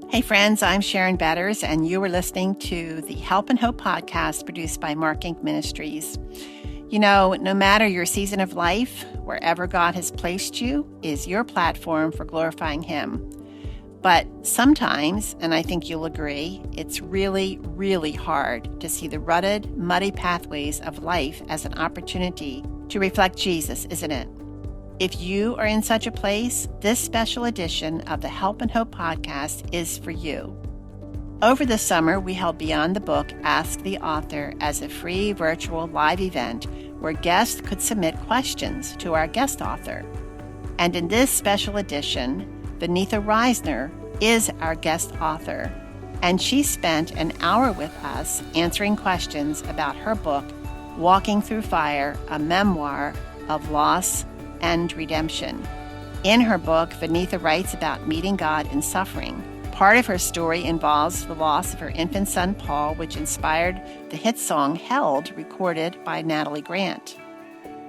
Hey friends, I'm Sharon Betters, and you are listening to the Help and Hope podcast produced by Mark Inc. Ministries. You know, no matter your season of life, wherever God has placed you is your platform for glorifying Him. But sometimes, and I think you'll agree, it's really, really hard to see the rutted, muddy pathways of life as an opportunity to reflect Jesus, isn't it? If you are in such a place, this special edition of the Help and Hope podcast is for you. Over the summer, we held Beyond the Book Ask the Author as a free virtual live event where guests could submit questions to our guest author. And in this special edition, Vaneetha Risner is our guest author, and she spent an hour with us answering questions about her book, Walking Through Fire, a memoir of loss and redemption. In her book, Vaneetha writes about meeting God in suffering. Part of her story involves the loss of her infant son, Paul, which inspired the hit song Held, recorded by Natalie Grant.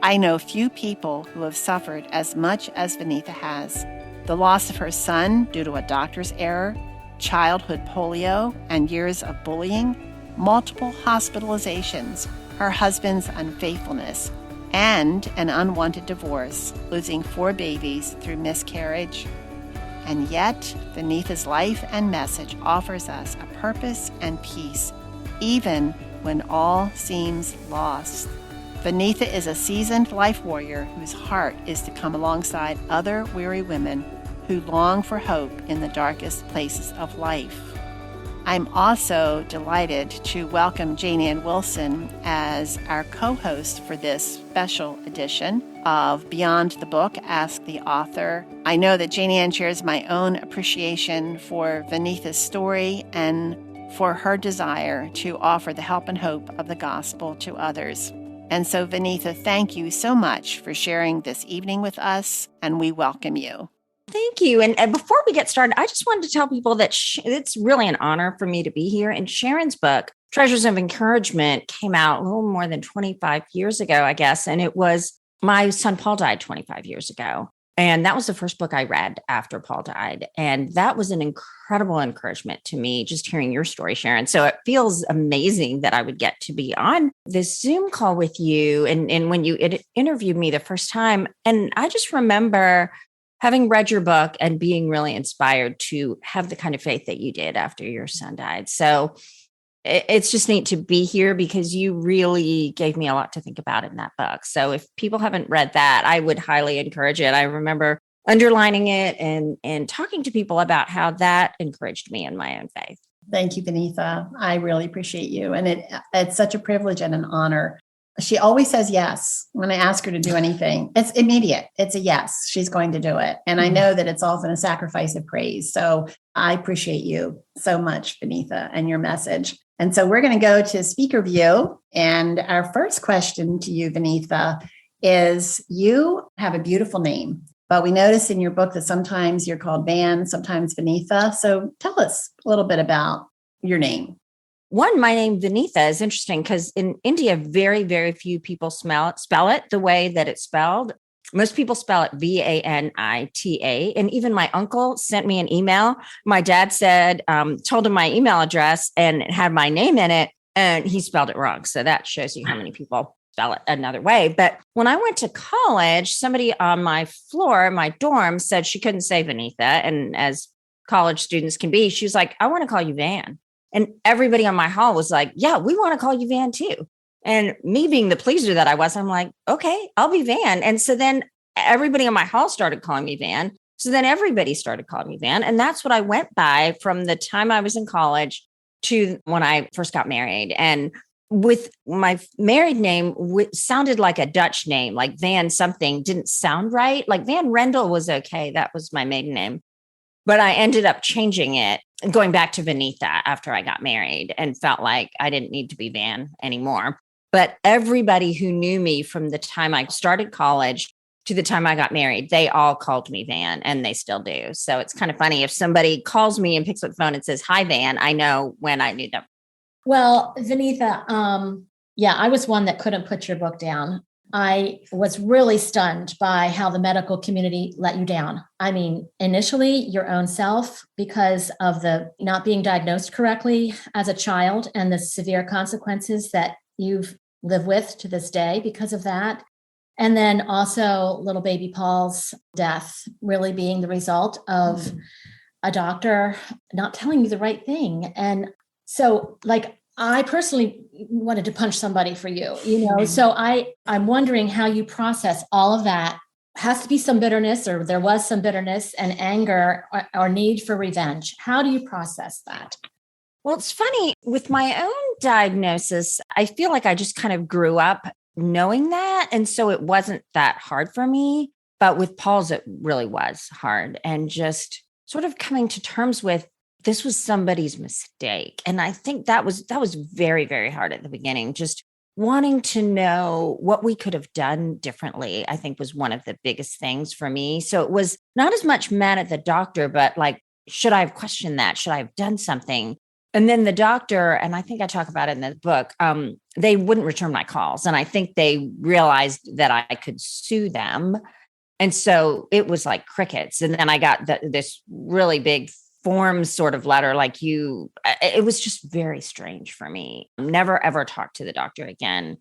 I know few people who have suffered as much as Vaneetha has. The loss of her son due to a doctor's error, childhood polio, and years of bullying, multiple hospitalizations, her husband's unfaithfulness, and an unwanted divorce, losing 4 babies through miscarriage. And yet, Vaneetha's life and message offers us a purpose and peace, even when all seems lost. Vaneetha is a seasoned life warrior whose heart is to come alongside other weary women who long for hope in the darkest places of life. I'm also delighted to welcome Jane Ann Wilson as our co-host for this special edition of Beyond the Book, Ask the Author. I know that Jane Ann shares my own appreciation for Vaneetha's story and for her desire to offer the help and hope of the gospel to others. And so, Vaneetha, thank you so much for sharing this evening with us, and we welcome you. Thank you. And before we get started, I just wanted to tell people that it's really an honor for me to be here. And Sharon's book, Treasures of Encouragement, came out a little more than 25 years ago, I guess. And it was, my son Paul died 25 years ago. And that was the first book I read after Paul died. And that was an incredible encouragement to me, just hearing your story, Sharon. So it feels amazing that I would get to be on this Zoom call with you. And when you interviewed me the first time, and I just remember having read your book and being really inspired to have the kind of faith that you did after your son died. So it's just neat to be here because you really gave me a lot to think about in that book. So if people haven't read that, I would highly encourage it. I remember underlining it and talking to people about how that encouraged me in my own faith. Thank you, Vaneetha. I really appreciate you. And it's such a privilege and an honor. She always says yes when I ask her to do anything. It's immediate. It's a yes. She's going to do it. And I know that it's often a sacrifice of praise. So I appreciate you so much, Vaneetha, and your message. And so we're going to go to speaker view. And our first question to you, Vaneetha, is you have a beautiful name, but we notice in your book that sometimes you're called Van, sometimes Vaneetha. So tell us a little bit about your name. One, my name Vaneetha is interesting because in India, very, very few people spell it the way that it's spelled. Most people spell it Vanita. And even my uncle sent me an email. My dad said, told him my email address and it had my name in it, and he spelled it wrong. So that shows you how many people spell it another way. But when I went to college, somebody on my floor, my dorm, said she couldn't say Vaneetha. And as college students can be, she was like, I want to call you Van. And everybody on my hall was like, yeah, we want to call you Van too. And me being the pleaser that I was, I'm like, okay, I'll be Van. And so then everybody in my hall started calling me Van. So then everybody started calling me Van. And that's what I went by from the time I was in college to when I first got married. And with my married name, sounded like a Dutch name, like Van something didn't sound right. Like Van Rendel was okay. That was my maiden name. But I ended up changing it, going back to Vaneetha after I got married and felt like I didn't need to be Van anymore. But everybody who knew me from the time I started college to the time I got married, they all called me Van, and they still do. So it's kind of funny. If somebody calls me and picks up the phone and says, hi, Van, I know when I knew them. Well, Vaneetha, I was one that couldn't put your book down. I was really stunned by how the medical community let you down. I mean, initially your own self, because of the not being diagnosed correctly as a child and the severe consequences that you've lived with to this day because of that. And then also little baby Paul's death really being the result of a doctor not telling you the right thing. And so I personally wanted to punch somebody for you, so I'm wondering how you process all of that. Has to be some bitterness, or there was some bitterness and anger or need for revenge. How do you process that? Well, it's funny with my own diagnosis, I feel like I just kind of grew up knowing that. And so it wasn't that hard for me. But with Paul's, it really was hard. And just sort of coming to terms with this was somebody's mistake. And I think that was very, very hard at the beginning. Just wanting to know what we could have done differently, I think was one of the biggest things for me. So it was not as much mad at the doctor, but like, should I have questioned that? Should I have done something? And then the doctor, and I think I talk about it in the book, they wouldn't return my calls. And I think they realized that I could sue them. And so it was like crickets. And then I got this really big form sort of letter it was just very strange for me. Never, ever talked to the doctor again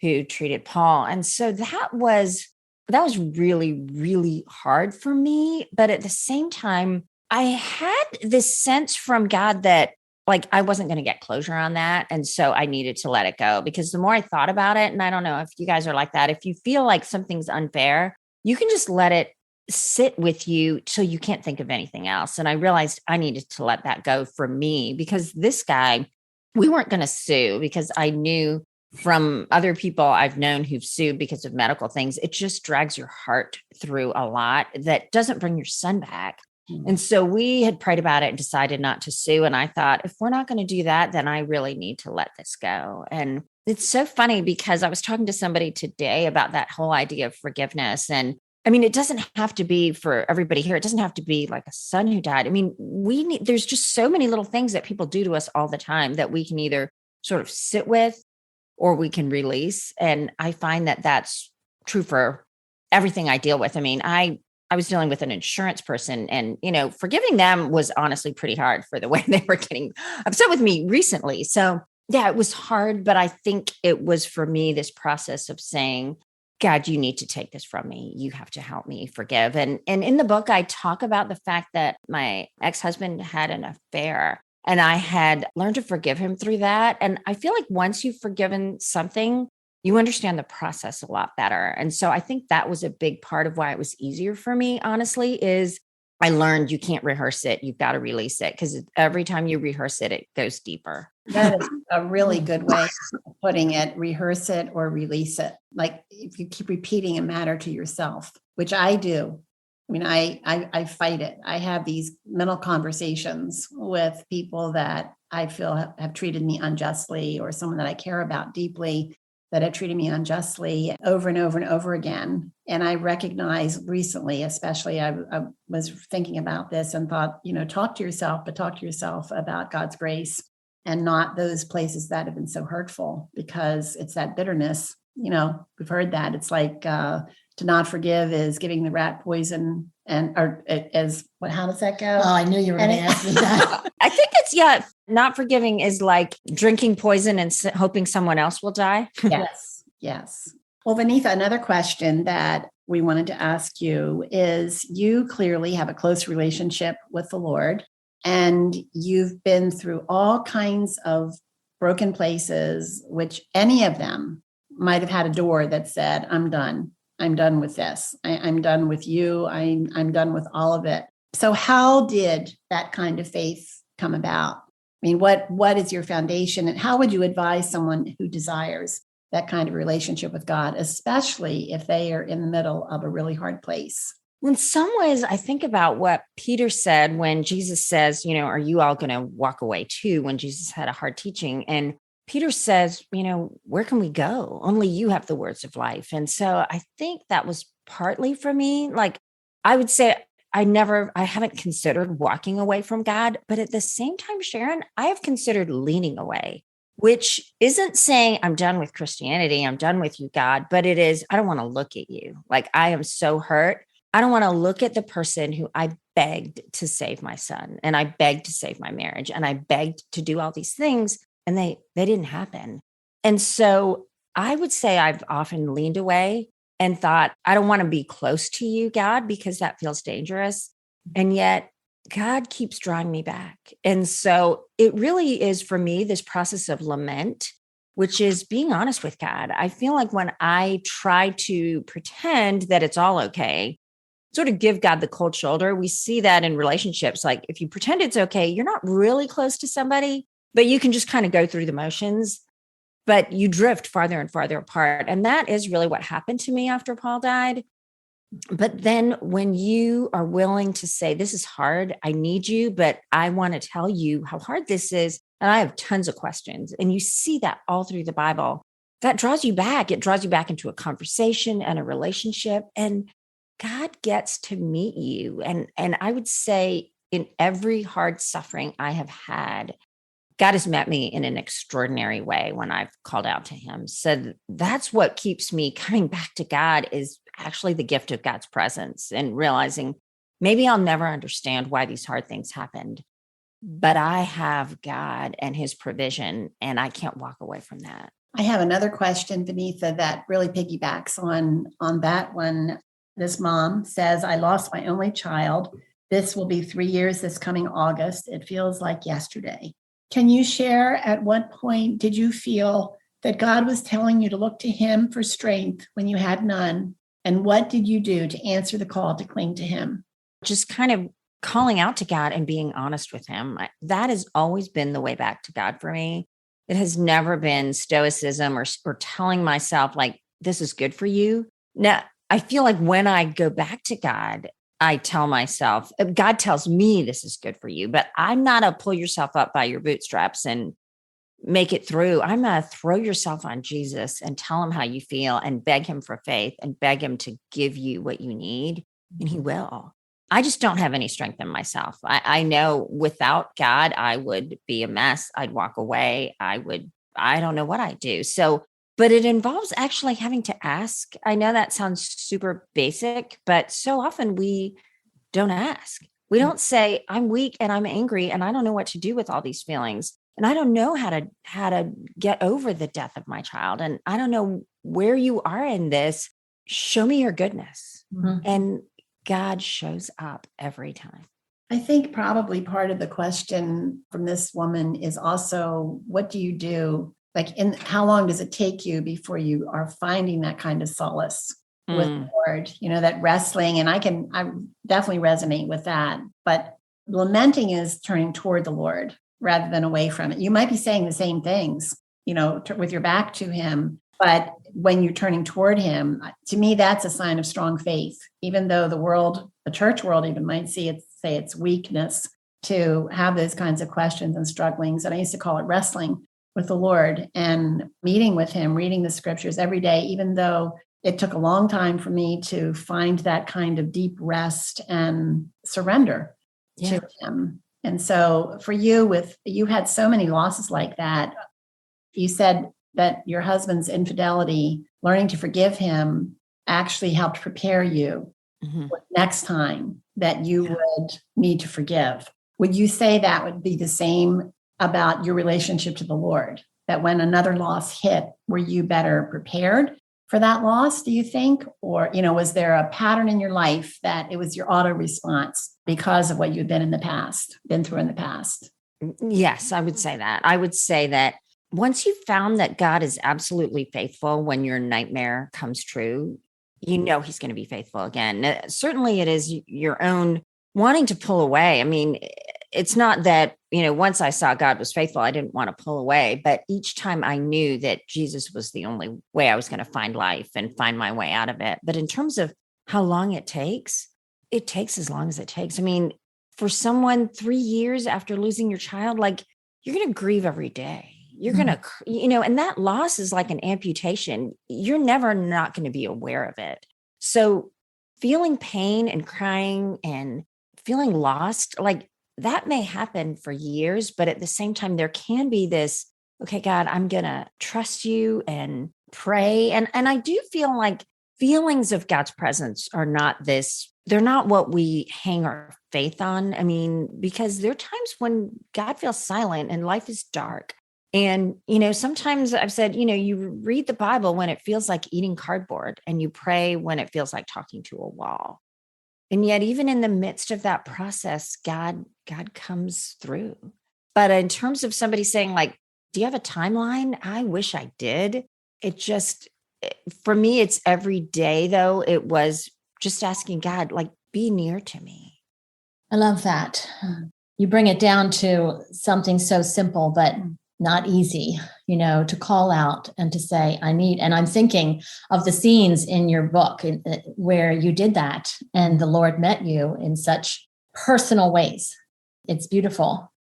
who treated Paul. And so that was really, really hard for me. But at the same time, I had this sense from God that I wasn't going to get closure on that. And so I needed to let it go, because the more I thought about it, and I don't know if you guys are like that, if you feel like something's unfair, you can just let it sit with you till you can't think of anything else. And I realized I needed to let that go for me, because this guy, we weren't going to sue, because I knew from other people I've known who've sued because of medical things, it just drags your heart through a lot that doesn't bring your son back. And so we had prayed about it and decided not to sue. And I thought, if we're not going to do that, then I really need to let this go. And it's so funny, because I was talking to somebody today about that whole idea of forgiveness. And I mean, it doesn't have to be for everybody here. It doesn't have to be like a son who died. I mean, there's just so many little things that people do to us all the time that we can either sort of sit with or we can release. And I find that that's true for everything I deal with. I mean, I was dealing with an insurance person, and, forgiving them was honestly pretty hard for the way they were getting upset with me recently. So yeah, it was hard, but I think it was for me, this process of saying, God, you need to take this from me. You have to help me forgive. And in the book, I talk about the fact that my ex-husband had an affair, and I had learned to forgive him through that. And I feel like once you've forgiven something, you understand the process a lot better. And so I think that was a big part of why it was easier for me, honestly, is I learned you can't rehearse it. You've got to release it, because every time you rehearse it, it goes deeper. That is a really good way of putting it. Rehearse it or release it. Like, if you keep repeating a matter to yourself, which I do. I mean, I fight it. I have these mental conversations with people that I feel have treated me unjustly, or someone that I care about deeply that have treated me unjustly over and over and over again. And I recognize recently, especially, I was thinking about this and thought, talk to yourself, but talk to yourself about God's grace and not those places that have been so hurtful, because it's that bitterness. We've heard that. It's like to not forgive is giving the rat poison, how does that go? Oh, I knew you were going to ask me that. I think not forgiving is like drinking poison and hoping someone else will die. Yes. Well, Vaneetha, another question that we wanted to ask you is, you clearly have a close relationship with the Lord, and you've been through all kinds of broken places, which any of them might have had a door that said, I'm done. I'm done with this. I'm done with you. I'm done with all of it. So how did that kind of faith come about? I mean, what is your foundation, and how would you advise someone who desires that kind of relationship with God, especially if they are in the middle of a really hard place? Well, in some ways, I think about what Peter said when Jesus says, are you all going to walk away too? When Jesus had a hard teaching, and Peter says, where can we go? Only you have the words of life. And so I think that was partly for me. Like, I would say I haven't considered walking away from God, but at the same time, Sharon, I have considered leaning away. which isn't saying I'm done with Christianity, I'm done with you, God, but it is, I don't want to look at you. Like, I am so hurt. I don't want to look at the person who I begged to save my son, and I begged to save my marriage, and I begged to do all these things, and they didn't happen. And so I would say I've often leaned away and thought, I don't want to be close to you, God, because that feels dangerous. And yet God keeps drawing me back. And so it really is for me this process of lament, which is being honest with God. I feel like when I try to pretend that it's all okay, sort of give God the cold shoulder, we see that in relationships. Like, if you pretend it's okay, you're not really close to somebody, but you can just kind of go through the motions, but you drift farther and farther apart. And that is really what happened to me after Paul died. But then when you are willing to say, this is hard, I need you, but I want to tell you how hard this is, and I have tons of questions, and you see that all through the Bible, that draws you back. It draws you back into a conversation and a relationship, and God gets to meet you. And I would say in every hard suffering I have had, God has met me in an extraordinary way when I've called out to him. So that's what keeps me coming back to God, is actually the gift of God's presence, and realizing maybe I'll never understand why these hard things happened, but I have God and his provision, and I can't walk away from that. I have another question, Vaneetha, that really piggybacks on that one. This mom says, I lost my only child. This will be 3 years this coming August. It feels like yesterday. Can you share at what point did you feel that God was telling you to look to him for strength when you had none? And what did you do to answer the call to cling to him? Just kind of calling out to God and being honest with him. That has always been the way back to God for me. It has never been stoicism or telling myself like, this is good for you. Now, I feel like when I go back to God, I tell myself, God tells me this is good for you, but I'm not a pull yourself up by your bootstraps and make it through. I'm going to throw yourself on Jesus and tell him how you feel and beg him for faith and beg him to give you what you need. And he will. I just don't have any strength in myself. I know without God, I would be a mess. I'd walk away. I don't know what I'd do. So, but it involves actually having to ask. I know that sounds super basic, but so often we don't ask. We don't say, I'm weak and I'm angry and I don't know what to do with all these feelings. And I don't know how to get over the death of my child. And I don't know where you are in this. Show me your goodness. Mm-hmm. And God shows up every time. I think probably part of the question from this woman is also, what do you do? Like, how long does it take you before you are finding that kind of solace with the Lord? You know, that wrestling, and I definitely resonate with that. But lamenting is turning toward the Lord rather than away from it. You might be saying the same things, with your back to him, but when you're turning toward him, to me, that's a sign of strong faith. Even though the church world even might say it's weakness to have those kinds of questions and strugglings. And I used to call it wrestling with the Lord and meeting with him, reading the scriptures every day, even though it took a long time for me to find that kind of deep rest and surrender to him. And so for you, you had so many losses like that. You said that your husband's infidelity, learning to forgive him, actually helped prepare you for next time that you would need to forgive. Would you say that would be the same about your relationship to the Lord? That when another loss hit, were you better prepared for that loss, do you think? Or, was there a pattern in your life that it was your auto response because of what you'd been through in the past? Yes, I would say that. I would say that once you've found that God is absolutely faithful when your nightmare comes true, he's going to be faithful again. Certainly it is your own wanting to pull away. I mean, it's not that, once I saw God was faithful, I didn't want to pull away, but each time I knew that Jesus was the only way I was going to find life and find my way out of it. But in terms of how long it takes as long as it takes. I mean, for someone 3 years after losing your child, like, you're going to grieve every day. You're going to, and that loss is like an amputation. You're never not going to be aware of it. So feeling pain and crying and feeling lost, like, that may happen for years, but at the same time, there can be this okay, God, I'm going to trust you and pray. And I do feel like feelings of God's presence are not this, they're not what we hang our faith on. I mean, because there are times when God feels silent and life is dark. And, sometimes I've said, you read the Bible when it feels like eating cardboard, and you pray when it feels like talking to a wall. And yet, even in the midst of that process, God comes through. But in terms of somebody saying, like, do you have a timeline? I wish I did. It just, for me, it's every day, though. It was just asking God, like, be near to me. I love that. You bring it down to something so simple, but not easy, to call out and to say, I need, and I'm thinking of the scenes in your book where you did that and the Lord met you in such personal ways. It's beautiful.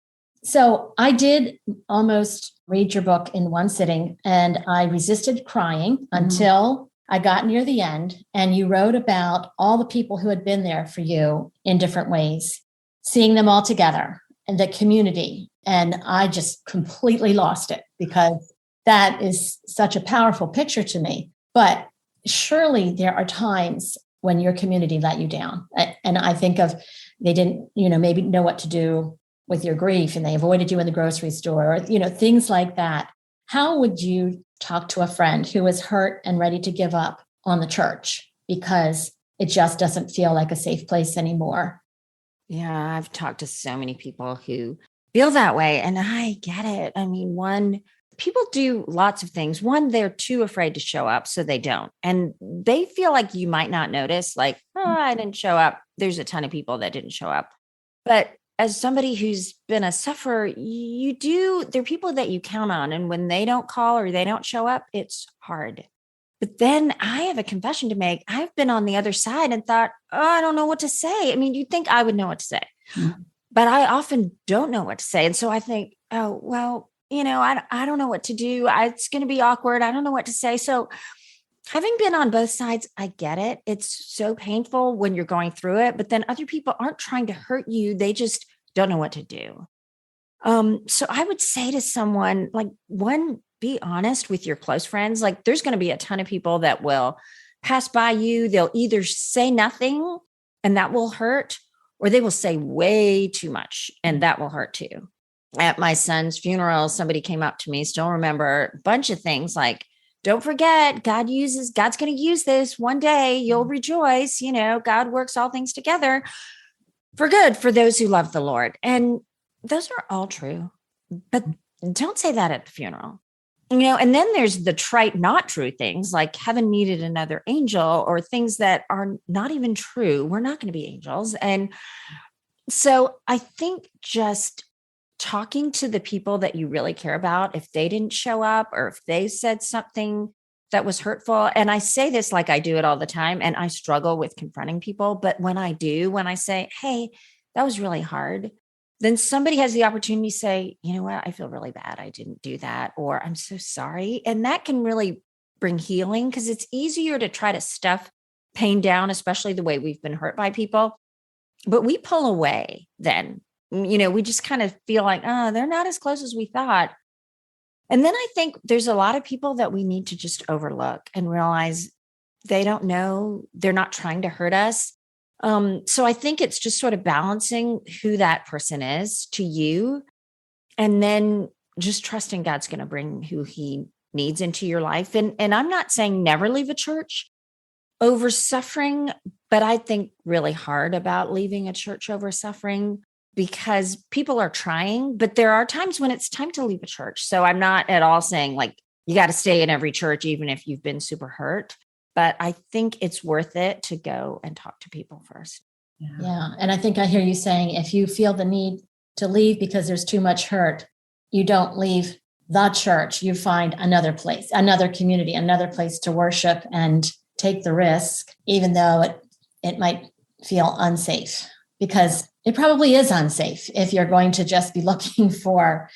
So I did almost read your book in one sitting, and I resisted crying until I got near the end. And you wrote about all the people who had been there for you in different ways, seeing them all together and the community. And I just completely lost it, because that is such a powerful picture to me. But surely there are times when your community let you down. And I think of, they didn't, maybe know what to do with your grief, and they avoided you in the grocery store, or, things like that. How would you talk to a friend who is hurt and ready to give up on the church because it just doesn't feel like a safe place anymore? Yeah, I've talked to so many people who feel that way, and I get it. I mean, people do lots of things. One, they're too afraid to show up, so they don't. And they feel like you might not notice, like, oh, I didn't show up. There's a ton of people that didn't show up. But as somebody who's been a sufferer, there are people that you count on. And when they don't call or they don't show up, it's hard. But then I have a confession to make. I've been on the other side and thought, oh, I don't know what to say. I mean, you'd think I would know what to say, but I often don't know what to say. And so I think, oh, well, I don't know what to do. It's going to be awkward. I don't know what to say. So having been on both sides, I get it. It's so painful when you're going through it, but then other people aren't trying to hurt you. They just don't know what to do. So I would say to someone, like, one, be honest with your close friends. Like, there's going to be a ton of people that will pass by you. They'll either say nothing and that will hurt, or they will say way too much and that will hurt too. At my son's funeral, somebody came up to me, still remember a bunch of things like, don't forget, God's going to use this one day. You'll rejoice. God works all things together for good for those who love the Lord. And those are all true, but don't say that at the funeral. And then there's the trite, not true things like heaven needed another angel, or things that are not even true. We're not going to be angels. And so I think just talking to the people that you really care about, if they didn't show up or if they said something that was hurtful. And I say this like I do it all the time, and I struggle with confronting people. But when I say, hey, that was really hard, then somebody has the opportunity to say, you know what, I feel really bad. I didn't do that, or I'm so sorry. And that can really bring healing, because it's easier to try to stuff pain down, especially the way we've been hurt by people. But we pull away then. We just kind of feel like, oh, they're not as close as we thought. And then I think there's a lot of people that we need to just overlook and realize they don't know, they're not trying to hurt us. So I think it's just sort of balancing who that person is to you, and then just trusting God's going to bring who he needs into your life. And I'm not saying never leave a church over suffering, but I think really hard about leaving a church over suffering, because people are trying, but there are times when it's time to leave a church. So I'm not at all saying like, you got to stay in every church, even if you've been super hurt. But I think it's worth it to go and talk to people first. Yeah. And I think I hear you saying, if you feel the need to leave because there's too much hurt, you don't leave the church. You find another place, another community, another place to worship and take the risk, even though it might feel unsafe, because it probably is unsafe if you're going to just be looking for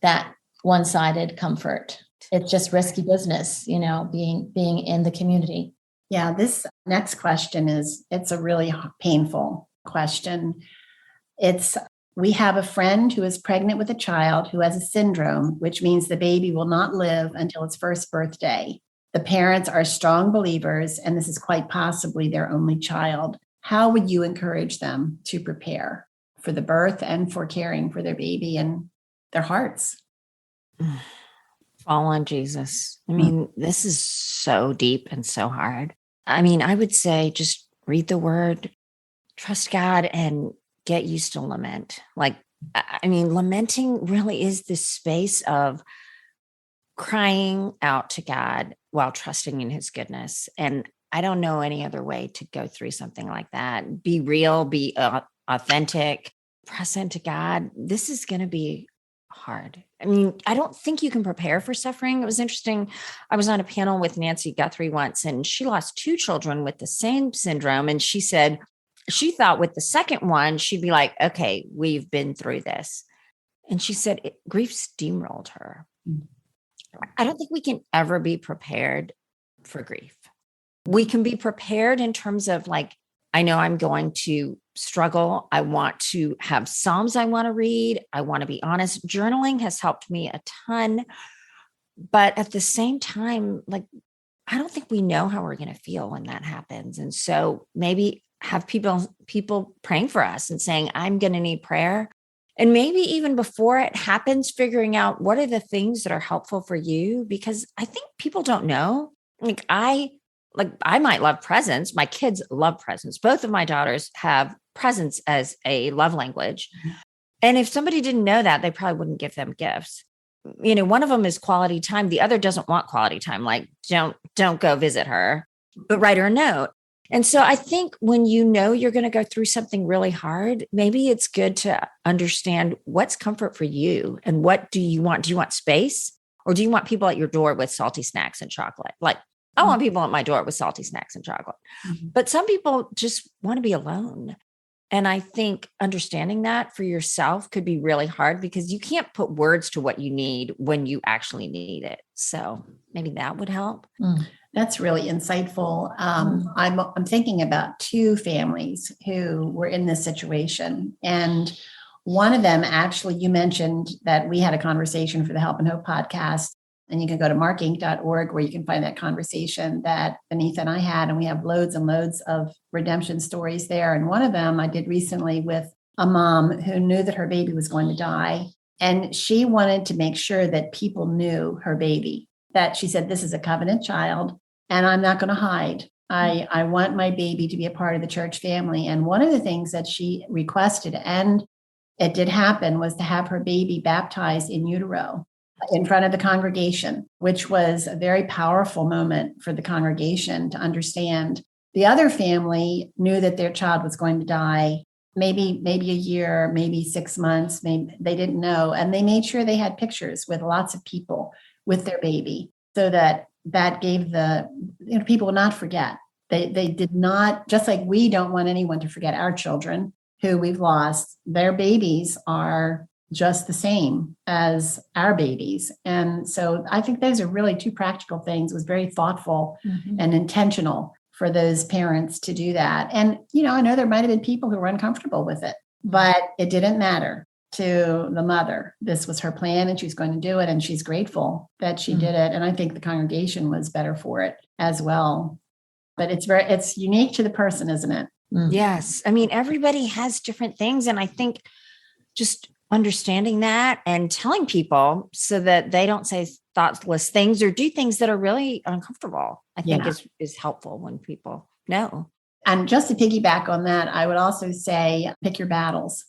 that one-sided comfort. It's just risky business, being in the community. Yeah, this next question it's a really painful question. It's We have a friend who is pregnant with a child who has a syndrome, which means the baby will not live until its first birthday. The parents are strong believers, and this is quite possibly their only child. How would you encourage them to prepare for the birth and for caring for their baby and their hearts? Fall on Jesus. I mean, this is so deep and so hard. I mean, I would say just read the word, trust God, and get used to lament. Like, I mean, lamenting really is this space of crying out to God while trusting in his goodness. And I don't know any other way to go through something like that. Be real, be authentic, press into God. This is going to be hard. I mean, I don't think you can prepare for suffering. It was interesting. I was on a panel with Nancy Guthrie once, and she lost 2 children with the same syndrome. And she said she thought with the second one, she'd be like, okay, we've been through this. And she said grief steamrolled her. I don't think we can ever be prepared for grief. We can be prepared in terms of like, I know I'm going to struggle. I want to have Psalms I want to read. I want to be honest. Journaling has helped me a ton. But at the same time, like, I don't think we know how we're going to feel when that happens. And so maybe have people praying for us and saying, I'm going to need prayer. And maybe even before it happens, figuring out what are the things that are helpful for you, because I think people don't know. I might love presents. My kids love presents. Both of my daughters have presents as a love language. And if somebody didn't know that, they probably wouldn't give them gifts. You know, one of them is quality time. The other doesn't want quality time. Like, don't go visit her, but write her a note. And so I think when you know you're going to go through something really hard, maybe it's good to understand what's comfort for you and what do you want? Do you want space, or do you want people at your door with salty snacks and chocolate? Like, I want people at my door with salty snacks and chocolate. Mm-hmm. But some people just want to be alone. And I think understanding that for yourself could be really hard because you can't put words to what you need when you actually need it. So maybe that would help. That's really insightful. I'm thinking about 2 families who were in this situation. And one of them, actually, you mentioned that we had a conversation for the Help and Hope podcast. And you can go to markinc.org where you can find that conversation that Vaneetha and I had. And we have loads and loads of redemption stories there. And one of them I did recently with a mom who knew that her baby was going to die. And she wanted to make sure that people knew her baby, that she said, this is a covenant child and I'm not going to hide. I want my baby to be a part of the church family. And one of the things that she requested, and it did happen, was to have her baby baptized in utero in front of the congregation, which was a very powerful moment for the congregation to understand. The other family knew that their child was going to die, maybe a year, maybe 6 months, maybe they didn't know. And they made sure they had pictures with lots of people with their baby so that gave people would not forget. They did not, just like we don't want anyone to forget our children who we've lost, their babies are just the same as our babies. And so I think those are really 2 practical things. It was very thoughtful and intentional for those parents to do that. And, I know there might have been people who were uncomfortable with it, but it didn't matter to the mother. This was her plan and she's going to do it. And she's grateful that she did it. And I think the congregation was better for it as well. But it's unique to the person, isn't it? Yes. I mean, everybody has different things. And I think just understanding that and telling people so that they don't say thoughtless things or do things that are really uncomfortable, I think is helpful when people know. And just to piggyback on that, I would also say pick your battles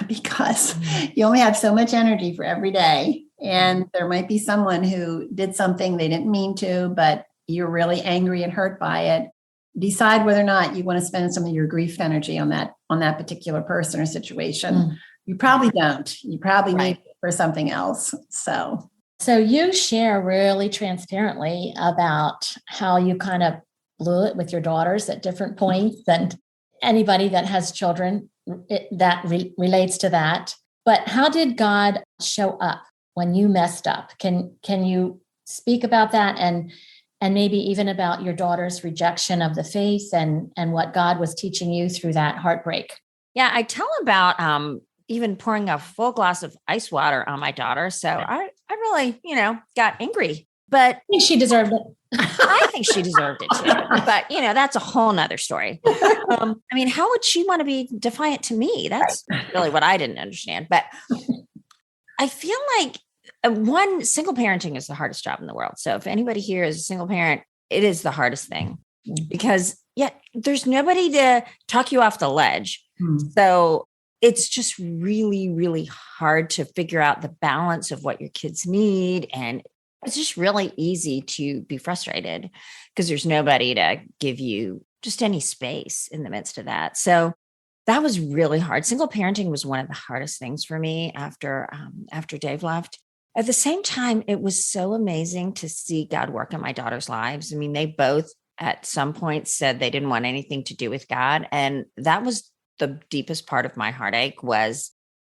because you only have so much energy for every day. And there might be someone who did something they didn't mean to, but you're really angry and hurt by it. Decide whether or not you want to spend some of your grief energy on that particular person or situation. You probably don't. You probably need it for something else. So you share really transparently about how you kind of blew it with your daughters at different points, and anybody that has children that relates to that. But how did God show up when you messed up? Can you speak about that and maybe even about your daughter's rejection of the faith and what God was teaching you through that heartbreak? Yeah, I tell about even pouring a full glass of ice water on my daughter. So I really, got angry, but I think she deserved it. I think she deserved it too. But, that's a whole nother story. How would she want to be defiant to me? That's really what I didn't understand. But I feel like single parenting is the hardest job in the world. So if anybody here is a single parent, it is the hardest thing because there's nobody to talk you off the ledge. So it's just really, really hard to figure out the balance of what your kids need. And it's just really easy to be frustrated because there's nobody to give you just any space in the midst of that. So that was really hard. Single parenting was one of the hardest things for me after Dave left. At the same time, it was so amazing to see God work in my daughter's lives. They both at some point said they didn't want anything to do with God. And that was the deepest part of my heartache, was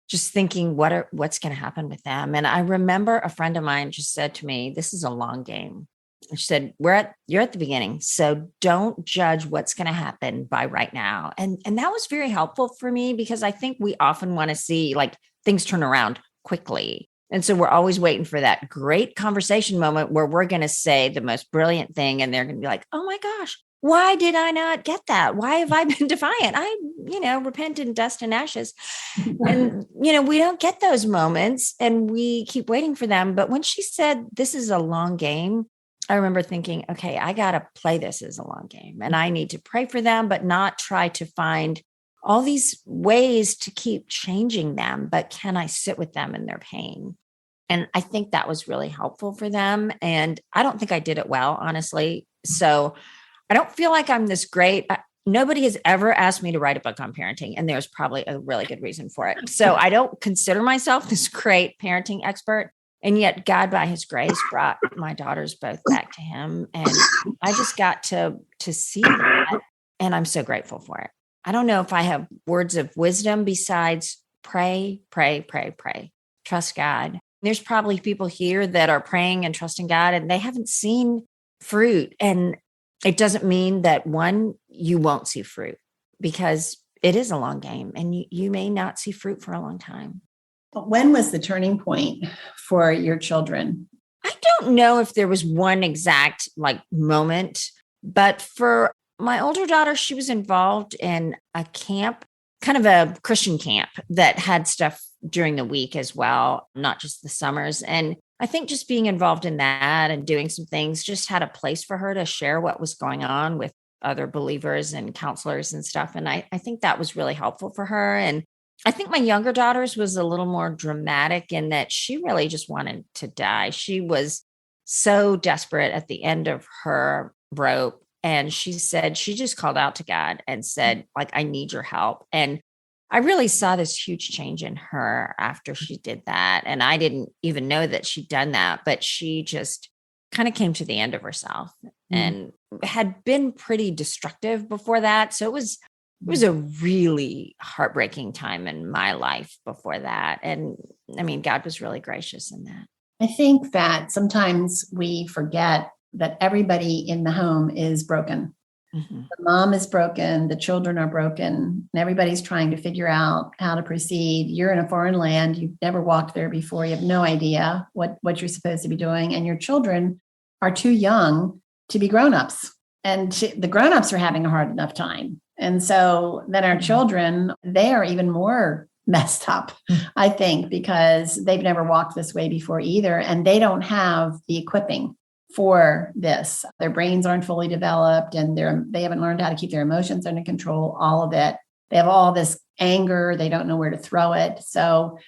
just thinking, what's going to happen with them? And I remember a friend of mine just said to me, this is a long game. And she said, you're at the beginning. So don't judge what's going to happen by right now. And that was very helpful for me because I think we often want to see like things turn around quickly. And so we're always waiting for that great conversation moment where we're going to say the most brilliant thing. And they're going to be like, oh my gosh, why did I not get that? Why have I been defiant? I, repent in dust and ashes. And, we don't get those moments and we keep waiting for them. But when she said, this is a long game, I remember thinking, okay, I got to play this as a long game and I need to pray for them, but not try to find all these ways to keep changing them. But can I sit with them in their pain? And I think that was really helpful for them. And I don't think I did it well, honestly. So I don't feel like I'm this great. Nobody has ever asked me to write a book on parenting, and there's probably a really good reason for it. So I don't consider myself this great parenting expert. And yet God, by his grace, brought my daughters both back to him. And I just got to see that. And I'm so grateful for it. I don't know if I have words of wisdom besides pray, pray, pray, pray. Trust God. There's probably people here that are praying and trusting God and they haven't seen fruit. And it doesn't mean that you won't see fruit because it is a long game and you may not see fruit for a long time. But when was the turning point for your children? I don't know if there was one exact moment, but for my older daughter, she was involved in a camp, kind of a Christian camp that had stuff during the week as well, not just the summers. And I think just being involved in that and doing some things just had a place for her to share what was going on with other believers and counselors and stuff. And I think that was really helpful for her. And I think my younger daughter's was a little more dramatic in that she really just wanted to die. She was so desperate at the end of her rope. And she said, she just called out to God and said, I need your help. And I really saw this huge change in her after she did that. And I didn't even know that she'd done that, but she just kind of came to the end of herself and had been pretty destructive before that. So it was a really heartbreaking time in my life before that. And God was really gracious in that. I think that sometimes we forget that everybody in the home is broken. Mm-hmm. The mom is broken, the children are broken, and everybody's trying to figure out how to proceed. You're in a foreign land. You've never walked there before. You have no idea what you're supposed to be doing. And your children are too young to be grownups. And the grownups are having a hard enough time. And so then our children, they are even more messed up, I think, because they've never walked this way before either. And they don't have the equipping for this. Their brains aren't fully developed and they haven't learned how to keep their emotions under control, all of it. They have all this anger. They don't know where to throw it. So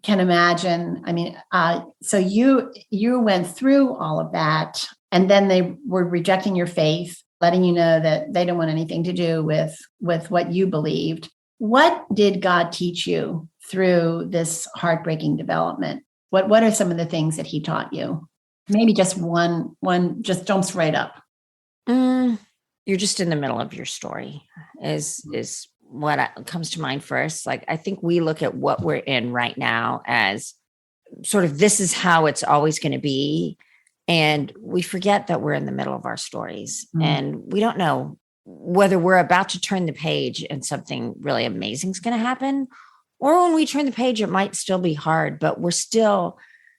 can imagine, so you went through all of that and then they were rejecting your faith, letting you know that they don't want anything to do with what you believed. What did God teach you through this heartbreaking development? What are some of the things that he taught you? Maybe just one just jumps right up. You're just in the middle of your story is what comes to mind first. I think we look at what we're in right now as sort of, this is how it's always going to be. And we forget that we're in the middle of our stories and we don't know whether we're about to turn the page and something really amazing is going to happen, Or when we turn the page, it might still be hard, but we're still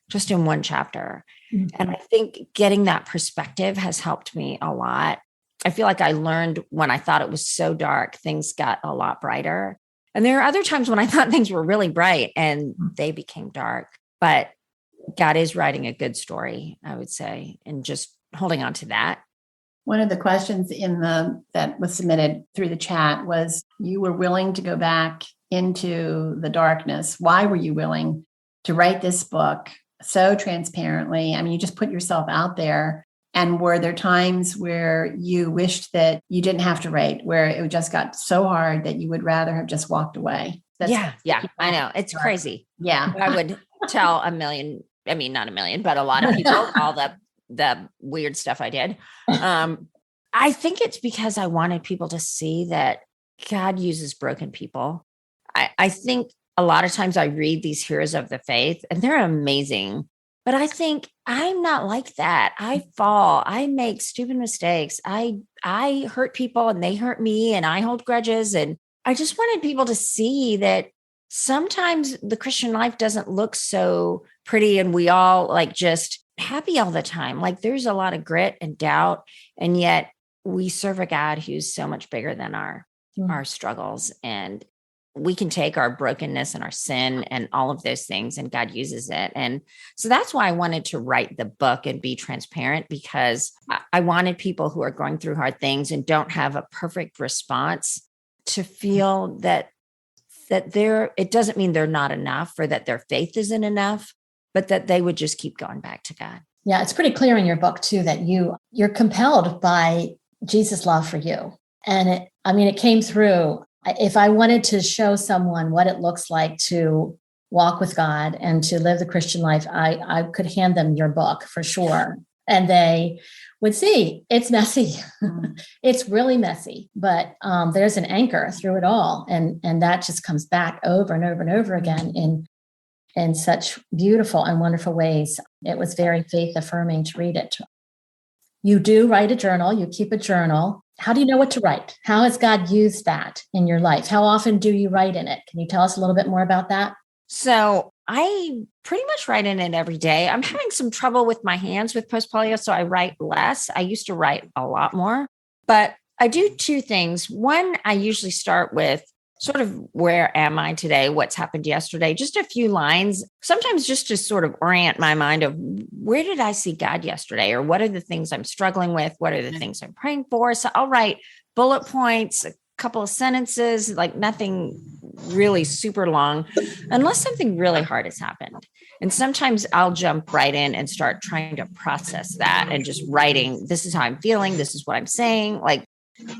just in one chapter. Mm-hmm. And I think getting that perspective has helped me a lot. I feel like I learned when I thought it was so dark, things got a lot brighter. And there are other times when I thought things were really bright and they became dark. But God is writing a good story, I would say, and just holding on to that. One of the questions that was submitted through the chat was, you were willing to go back into the darkness. Why were you willing to write this book so transparently? I mean, you just put yourself out there. And were there times where you wished that you didn't have to write, where it just got so hard that you would rather have just walked away? Yeah, I know. It's crazy. Yeah. I would tell not a million, but a lot of people, all the weird stuff I did. I think it's because I wanted people to see that God uses broken people. I think a lot of times I read these heroes of the faith and they're amazing, but I think I'm not like that. I fall, I make stupid mistakes. I hurt people and they hurt me and I hold grudges. And I just wanted people to see that sometimes the Christian life doesn't look so pretty and we all like just happy all the time. Like there's a lot of grit and doubt. And yet we serve a God who's so much bigger than our struggles. And we can take our brokenness and our sin and all of those things, and God uses it. And so that's why I wanted to write the book and be transparent, because I wanted people who are going through hard things and don't have a perfect response to feel that it doesn't mean they're not enough or that their faith isn't enough, but that they would just keep going back to God. Yeah, it's pretty clear in your book too that you're compelled by Jesus' love for you. And it came through. If I wanted to show someone what it looks like to walk with God and to live the Christian life, I could hand them your book for sure. And they would see it's messy. It's really messy, but there's an anchor through it all. And that just comes back over and over and over again in such beautiful and wonderful ways. It was very faith affirming to read it. You do write a journal. You keep a journal. How do you know what to write? How has God used that in your life? How often do you write in it? Can you tell us a little bit more about that? So I pretty much write in it every day. I'm having some trouble with my hands with post-polio, so I write less. I used to write a lot more, but I do two things. One, I usually start with sort of where am I today? What's happened yesterday? Just a few lines, sometimes just to sort of orient my mind of where did I see God yesterday? Or what are the things I'm struggling with? What are the things I'm praying for? So I'll write bullet points, a couple of sentences, like nothing really super long, unless something really hard has happened. And sometimes I'll jump right in and start trying to process that and just writing, this is how I'm feeling. This is what I'm saying. Like,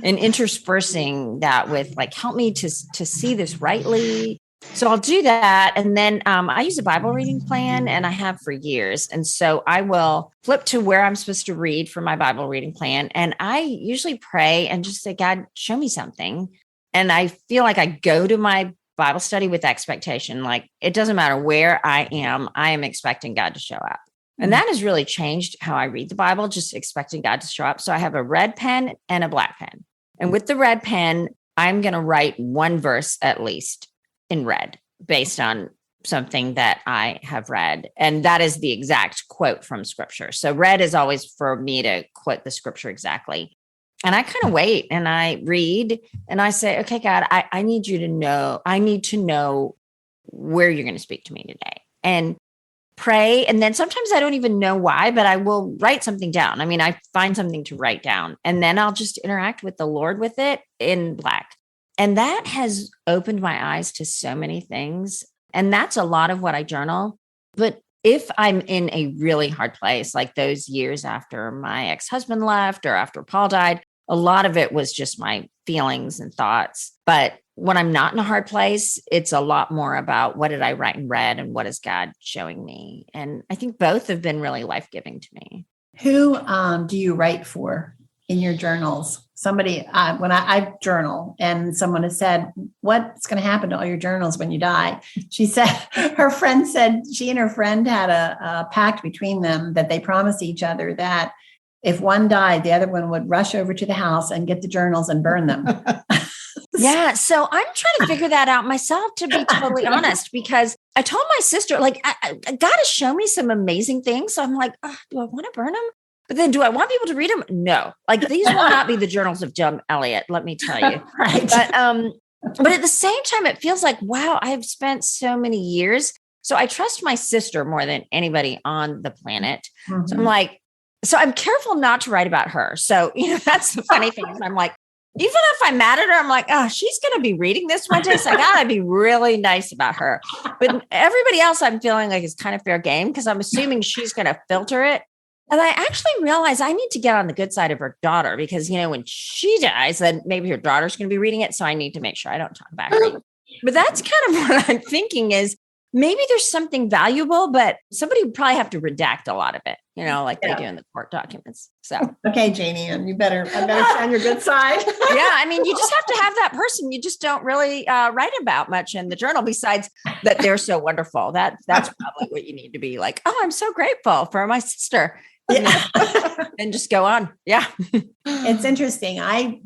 and interspersing that with like, help me to see this rightly. So I'll do that. And then I use a Bible reading plan, and I have for years. And so I will flip to where I'm supposed to read for my Bible reading plan. And I usually pray and just say, God, show me something. And I feel like I go to my Bible study with expectation. Like it doesn't matter where I am expecting God to show up. And that has really changed how I read the Bible, just expecting God to show up. So I have a red pen and a black pen. And with the red pen, I'm going to write one verse at least in red based on something that I have read. And that is the exact quote from scripture. So red is always for me to quote the scripture exactly. And I kind of wait and I read and I say, okay, God, I need to know where you're going to speak to me today. And pray. And then sometimes I don't even know why, but I will write something down. I mean, I find something to write down and then I'll just interact with the Lord with it in black. And that has opened my eyes to so many things. And that's a lot of what I journal. But if I'm in a really hard place, like those years after my ex-husband left or after Paul died, a lot of it was just my feelings and thoughts. But when I'm not in a hard place, it's a lot more about what did I write and read and what is God showing me? And I think both have been really life-giving to me. Who do you write for in your journals? Somebody, when I journal and someone has said, what's going to happen to all your journals when you die? She said, her friend said she and her friend had a pact between them that they promised each other that if one died, the other one would rush over to the house and get the journals and burn them. Yeah. So I'm trying to figure that out myself, to be totally honest, because I told my sister, like, I got to show me some amazing things. So I'm like, do I want to burn them? But then do I want people to read them? No. Like, these will not be the journals of Jim Elliot, let me tell you. Right. But at the same time, it feels like, wow, I've spent so many years. So I trust my sister more than anybody on the planet. Mm-hmm. So I'm like, so I'm careful not to write about her. So, that's the funny thing is I'm like, even if I'm mad at her, I'm like, oh, she's going to be reading this one day. So I got to be really nice about her. But everybody else I'm feeling like is kind of fair game, because I'm assuming she's going to filter it. And I actually realized I need to get on the good side of her daughter, because, when she dies, then maybe her daughter's going to be reading it. So I need to make sure I don't talk about her. But that's kind of what I'm thinking is maybe there's something valuable, but somebody would probably have to redact a lot of it, like they do in the court documents. So, okay, Janie, and I better stand your good side. Yeah. I mean, you just have to have that person. You just don't really write about much in the journal besides that they're so wonderful. That's probably what you need to be like. Oh, I'm so grateful for my sister. Yeah. And just go on. Yeah. It's interesting.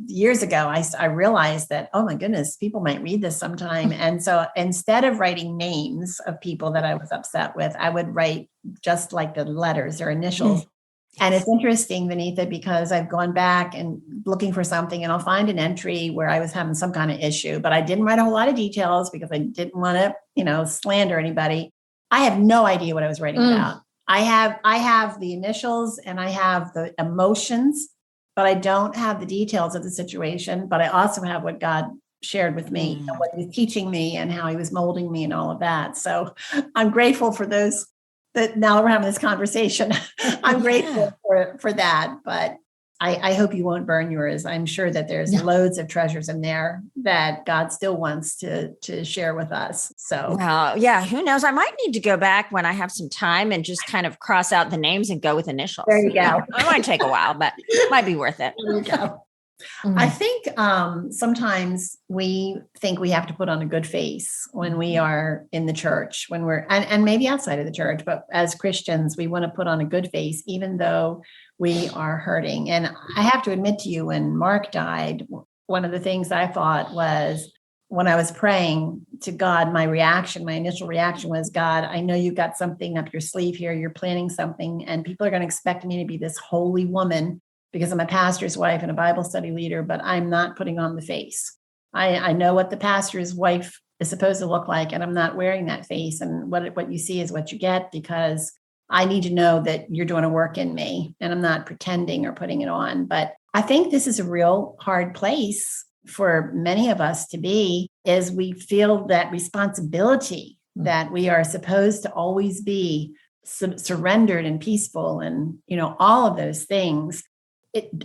Years ago, I realized that, oh my goodness, people might read this sometime. And so instead of writing names of people that I was upset with, I would write just like the letters or initials. And it's interesting, Vaneetha, because I've gone back and looking for something, and I'll find an entry where I was having some kind of issue, but I didn't write a whole lot of details because I didn't want to, slander anybody. I have no idea what I was writing about. I have the initials and I have the emotions, but I don't have the details of the situation. But I also have what God shared with me and what he was teaching me and how he was molding me and all of that. So I'm grateful for those that now we're having this conversation. I'm grateful for that, but I hope you won't burn yours. I'm sure that there's loads of treasures in there that God still wants to share with us. So, well, yeah, who knows? I might need to go back when I have some time and just kind of cross out the names and go with initials. There you go. It might take a while, but it might be worth it. There you go. I think sometimes we think we have to put on a good face when we are in the church, when we're, and maybe outside of the church, but as Christians, we want to put on a good face, even though we are hurting. And I have to admit to you, when Mark died, one of the things I thought was, when I was praying to God, my initial reaction was, God, I know you got something up your sleeve here. You're planning something, and people are going to expect me to be this holy woman because I'm a pastor's wife and a Bible study leader, but I'm not putting on the face. I know what the pastor's wife is supposed to look like, and I'm not wearing that face. And what you see is what you get, because I need to know that you're doing a work in me and I'm not pretending or putting it on. But I think this is a real hard place for many of us to be, is we feel that responsibility that we are supposed to always be surrendered and peaceful and, all of those things.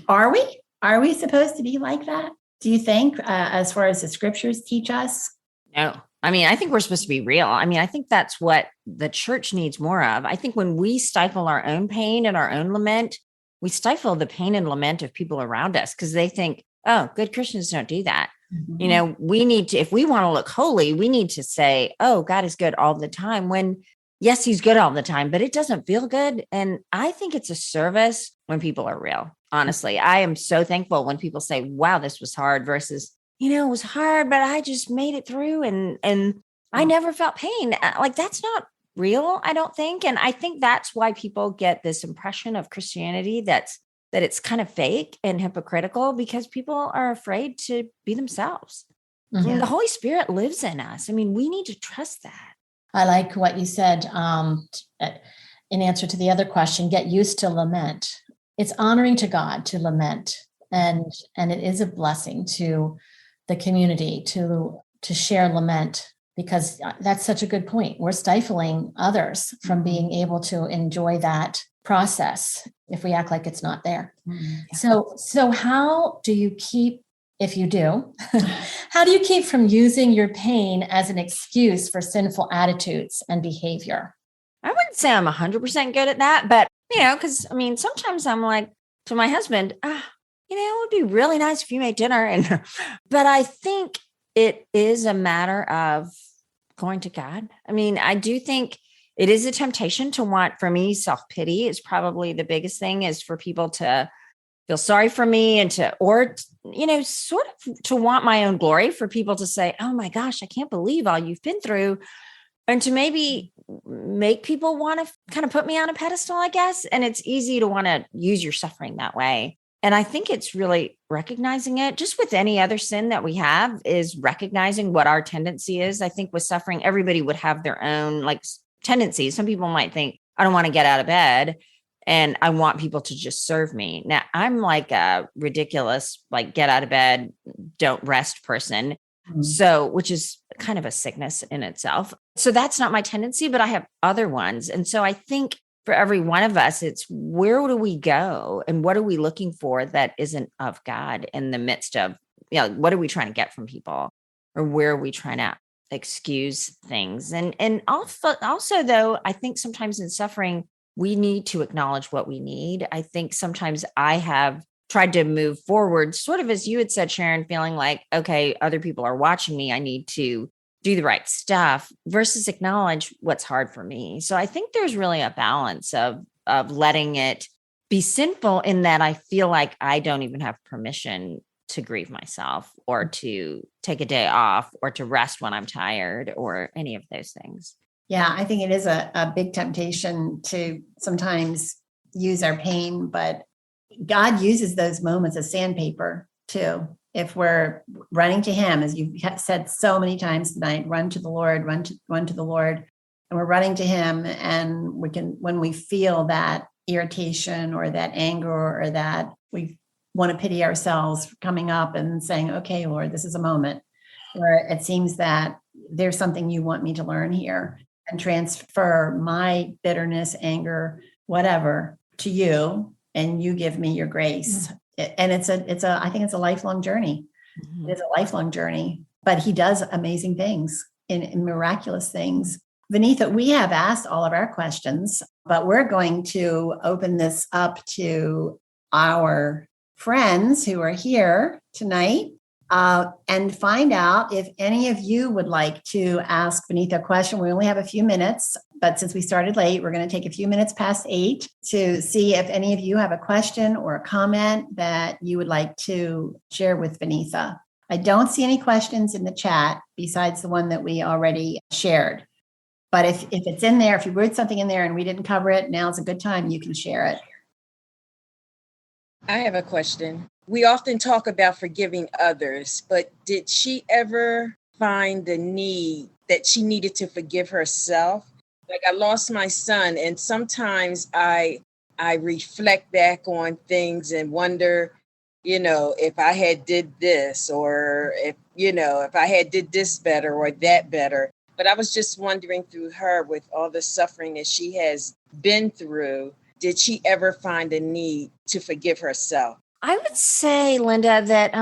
Are we supposed to be like that? Do you think, as far as the scriptures teach us? No. I mean, I think we're supposed to be real. I mean, I think that's what the church needs more of. I think when we stifle our own pain and our own lament, we stifle the pain and lament of people around us, because they think, oh, good Christians don't do that. Mm-hmm. We need to, if we want to look holy, we need to say, oh, God is good all the time, when yes, he's good all the time, but it doesn't feel good. And I think it's a service when people are real. Honestly, I am so thankful when people say, wow, this was hard, versus, it was hard, but I just made it through and I never felt pain. Like, that's not real, I don't think. And I think that's why people get this impression of Christianity that it's kind of fake and hypocritical, because people are afraid to be themselves. Mm-hmm. And the Holy Spirit lives in us. I mean, we need to trust that. I like what you said in answer to the other question, get used to lament. It's honoring to God to lament. And it is a blessing to the community to share lament, because that's such a good point. We're stifling others from being able to enjoy that process if we act like it's not there. Mm-hmm. So how do you keep, if you do, how do you keep from using your pain as an excuse for sinful attitudes and behavior? I wouldn't say I'm 100% good at that, but because sometimes I'm like to my husband, it would be really nice if you made dinner. But I think it is a matter of going to God. I do think it is a temptation to want, for me, self-pity is probably the biggest thing, is for people to feel sorry for me and sort of to want my own glory, for people to say, oh my gosh, I can't believe all you've been through. And to maybe make people want to kind of put me on a pedestal, I guess. And it's easy to want to use your suffering that way. And I think it's really recognizing it, just with any other sin that we have, is recognizing what our tendency is. I think with suffering, everybody would have their own like tendencies. Some people might think, I don't want to get out of bed and I want people to just serve me. Now, I'm like a ridiculous, like get out of bed, don't rest person. So, which is kind of a sickness in itself. So that's not my tendency, but I have other ones. And so I think for every one of us, it's where do we go and what are we looking for that isn't of God in the midst of, what are we trying to get from people, or where are we trying to excuse things? And also though, I think sometimes in suffering, we need to acknowledge what we need. I think sometimes I have tried to move forward, sort of as you had said, Sharon, feeling like, okay, other people are watching me. I need to do the right stuff, versus acknowledge what's hard for me. So I think there's really a balance of letting it be sinful, in that I feel like I don't even have permission to grieve myself, or to take a day off, or to rest when I'm tired, or any of those things. Yeah, I think it is a big temptation to sometimes use our pain, but God uses those moments as sandpaper too. If we're running to him, as you've said so many times tonight, run to the Lord, run to the Lord, and we're running to him. And we can, when we feel that irritation or that anger, or that we want to pity ourselves coming up and saying, okay, Lord, this is a moment where it seems that there's something you want me to learn here, and transfer my bitterness, anger, whatever to you. And you give me your grace. And I think it's a lifelong journey. Mm-hmm. It's a lifelong journey, but he does amazing things in miraculous things. Vaneetha, we have asked all of our questions, but we're going to open this up to our friends who are here tonight, and find out if any of you would like to ask Vaneetha a question. We only have a few minutes, but since we started late, we're going to take a few minutes past 8 to see if any of you have a question or a comment that you would like to share with Vaneetha. I don't see any questions in the chat besides the one that we already shared. But if it's in there, if you wrote something in there and we didn't cover it, now's a good time. You can share it. I have a question. We often talk about forgiving others, but did she ever find the need that she needed to forgive herself? Like, I lost my son, and sometimes I reflect back on things and wonder, if I had did this, or if I had did this better or that better. But I was just wondering, through her, with all the suffering that she has been through, did she ever find a need to forgive herself? I would say, Linda, that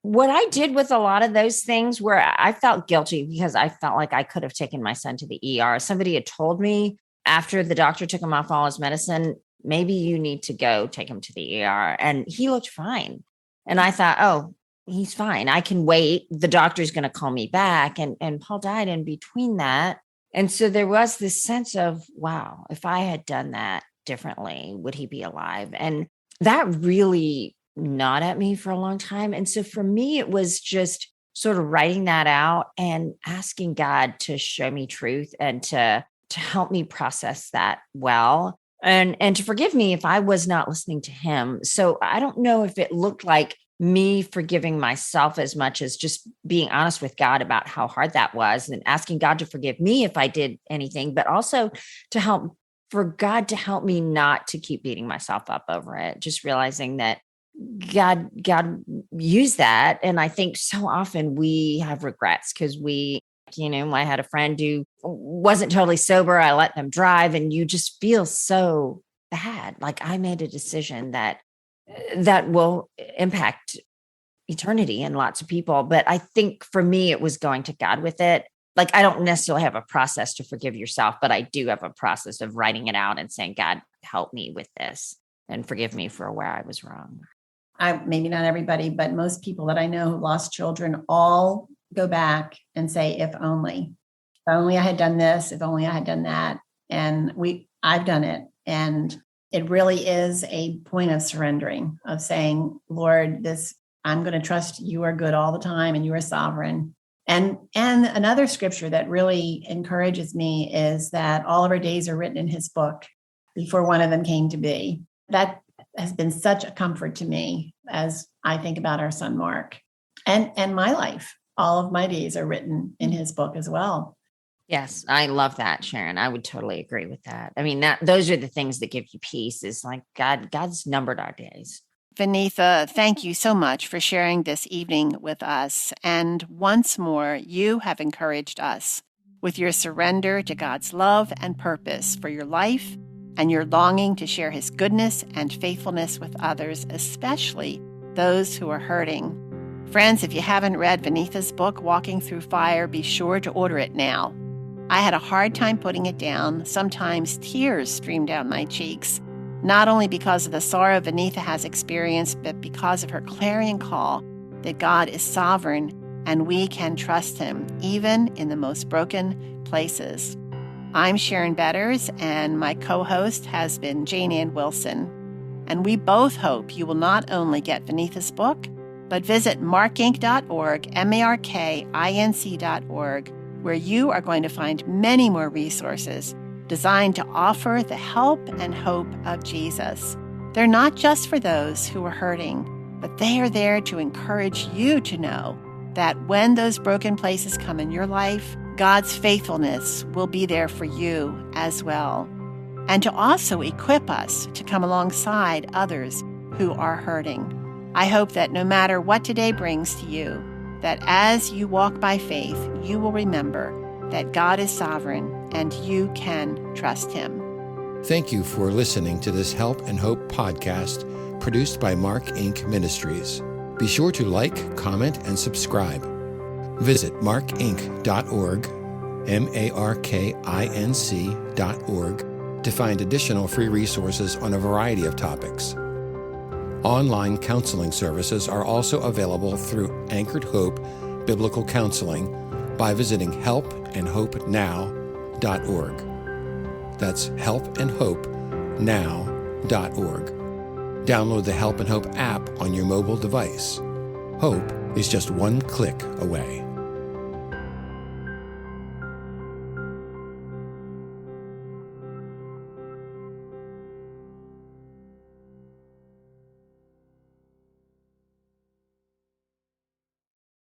what I did with a lot of those things, where I felt guilty because I felt like I could have taken my son to the ER. Somebody had told me after the doctor took him off all his medicine, maybe you need to go take him to the ER. And he looked fine. And I thought, oh, he's fine. I can wait. The doctor's going to call me back. And Paul died in between that. And so there was this sense of, wow, if I had done that differently, would he be alive? And that really gnawed at me for a long time. And so for me, it was just sort of writing that out and asking God to show me truth and to help me process that well, and to forgive me if I was not listening to him. So I don't know if it looked like me forgiving myself as much as just being honest with God about how hard that was, and asking God to forgive me if I did anything, but also for God to help me not to keep beating myself up over it. Just realizing that God used that. And I think so often we have regrets because I had a friend who wasn't totally sober. I let them drive, and you just feel so bad. Like, I made a decision that will impact eternity and lots of people. But I think for me, it was going to God with it. Like, I don't necessarily have a process to forgive yourself, but I do have a process of writing it out and saying, God, help me with this and forgive me for where I was wrong. Maybe not everybody, but most people that I know who lost children all go back and say, if only I had done this, if only I had done that. And I've done it. And it really is a point of surrendering, of saying, Lord, I'm going to trust you are good all the time and you are sovereign. And another scripture that really encourages me is that all of our days are written in his book before one of them came to be. That has been such a comfort to me as I think about our son, Mark, and my life. All of my days are written in his book as well. Yes, I love that, Sharon. I would totally agree with that. I mean, those are the things that give you peace, is like God's numbered our days. Vaneetha, thank you so much for sharing this evening with us. And once more, you have encouraged us with your surrender to God's love and purpose for your life and your longing to share his goodness and faithfulness with others, especially those who are hurting. Friends, if you haven't read Vaneetha's book, Walking Through Fire, be sure to order it now. I had a hard time putting it down. Sometimes tears streamed down my cheeks, not only because of the sorrow Vaneetha has experienced, but because of her clarion call that God is sovereign and we can trust him, even in the most broken places. I'm Sharon Betters, and my co-host has been Jane Ann Wilson. And we both hope you will not only get Vaneetha's book, but visit markinc.org, markinc.org, where you are going to find many more resources designed to offer the help and hope of Jesus. They're not just for those who are hurting, but they are there to encourage you to know that when those broken places come in your life, God's faithfulness will be there for you as well, and to also equip us to come alongside others who are hurting. I hope that no matter what today brings to you, that as you walk by faith, you will remember that God is sovereign and you can trust him. Thank you for listening to this Help and Hope podcast produced by Mark Inc. Ministries. Be sure to like, comment, and subscribe. Visit markinc.org, markinc.org, to find additional free resources on a variety of topics. Online counseling services are also available through Anchored Hope Biblical Counseling by visiting helpandhopenow.org. That's helpandhopenow.org. Download the Help and Hope app on your mobile device. Hope is just one click away.